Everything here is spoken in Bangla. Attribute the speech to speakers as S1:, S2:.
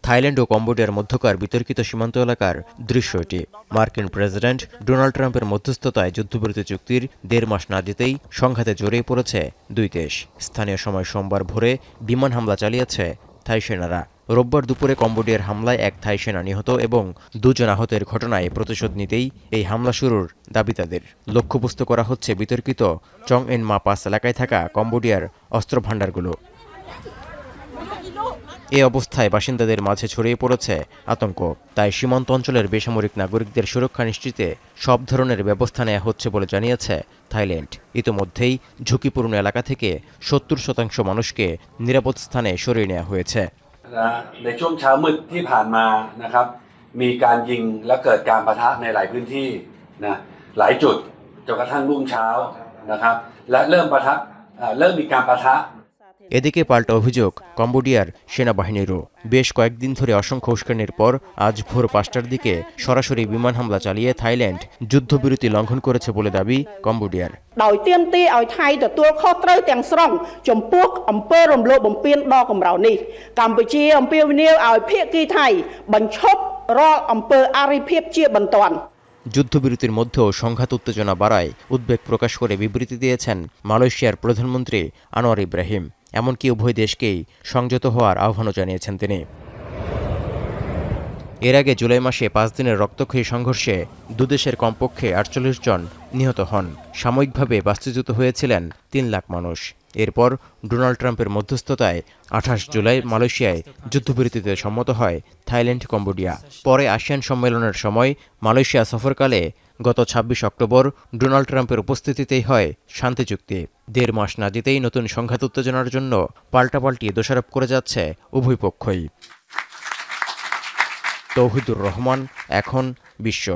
S1: থাইল্যান্ড ও কম্বোডিয়ার মধ্যকার বিতর্কিত সীমান্ত এলাকার দৃশ্য এটি। মার্কিন প্রেসিডেন্ট ডোনাল্ড ট্রাম্পের মধ্যস্থতায় যুদ্ধবিরতি চুক্তির ১.৫ মাস না যেতেই সংঘাতে জড়িয়ে পড়েছে দুই দেশ। স্থানীয় সময় সোমবার ভোরে বিমান হামলা চালিয়েছে থাই সেনারা। রোববার দুপুরে কম্বোডিয়ার হামলায় এক থাই সেনা নিহত এবং ২ জন আহতের ঘটনায় প্রতিশোধ নিতেই এই হামলা শুরুর দাবি তাদের। লক্ষ্যবস্তু করা হচ্ছে বিতর্কিত চং এন মা পাস এলাকায় থাকা কম্বোডিয়ার অস্ত্রভাণ্ডারগুলো। এ অবস্থায় বাসিন্দাদের মাঝে ছড়িয়ে পড়েছে আতঙ্ক। তাই সীমান্ত অঞ্চলের বেসামরিক নাগরিকদের সুরক্ষা নিশ্চিতে সব ধরনের ব্যবস্থা নেওয়া হচ্ছে বলে জানিয়েছে থাইল্যান্ড। ইতোমধ্যেই ঝুঁকিপূর্ণ এলাকা থেকে ৭০% মানুষকে নিরাপদ স্থানে সরিয়ে নেওয়া হয়েছে।
S2: ในช่วงเช้ามืดที่ผ่านมานะครับมีการยิงและเกิดการปะทะในหลายพื้นที่นะหลายจุดจนกระทั่งรุ่งเช้านะครับและเริ่มมีการปะทะ
S1: এদিকে পাল্টা অভিযোগ কম্বোডিয়ার সেনাবাহিনীরও। বেশ কয়েকদিন ধরে অসংখ্য উস্কানির পর আজ ভোর ৫টার দিকে সরাসরি বিমান হামলা চালিয়ে থাইল্যান্ড যুদ্ধবিরতি লঙ্ঘন করেছে বলে দাবি কম্বোডিয়ার।
S3: ដោយទាមទារឲ្យថៃទទួលខុសត្រូវទាំងស្រុងចំពោះអំពើរំលោភបំពានដ៏កម្រនេះកម្ពុជាអំពាវនាវឲ្យភាគីថៃបញ្ឈប់រាល់អំពើអរិភាពជាបន្ទាន់
S1: যুদ্ধবিরতির মধ্যেও সংঘাত উত্তেজনা বাড়ায় উদ্বেগ প্রকাশ করে বিবৃতি দিয়েছেন মালয়েশিয়ার প্রধানমন্ত্রী আনোয়ার ইব্রাহিম। এমনকি উভয় দেশকেই সংযত হওয়ার আহ্বানও জানিয়েছেন তিনি। এর আগে জুলাই মাসে ৫ দিনের রক্তক্ষয়ী সংঘর্ষে দুদেশের কমপক্ষে ৪৮ জন নিহত হন। সাময়িকভাবে বাস্তুচ্যুত হয়েছিলেন ৩ লাখ মানুষ। এরপর ডোনাল্ড ট্রাম্পের মধ্যস্থতায় ২৮ জুলাই মালয়েশিয়ায় যুদ্ধবিরতিতে সম্মত হয় থাইল্যান্ড কম্বোডিয়া। পরে আসিয়ান সম্মেলনের সময় মালয়েশিয়া সফরকালে গত ২৬ অক্টোবর ডোনাল্ড ট্রাম্পের উপস্থিতিতেই হয় শান্তি চুক্তি। ১.৫ মাস না যেতেই নতুন সংঘাত উত্তেজনার জন্য পাল্টাপাল্টি দোষারোপ করে যাচ্ছে উভয় পক্ষই। তৌহিদুর রহমান, এখন বিশ্ব।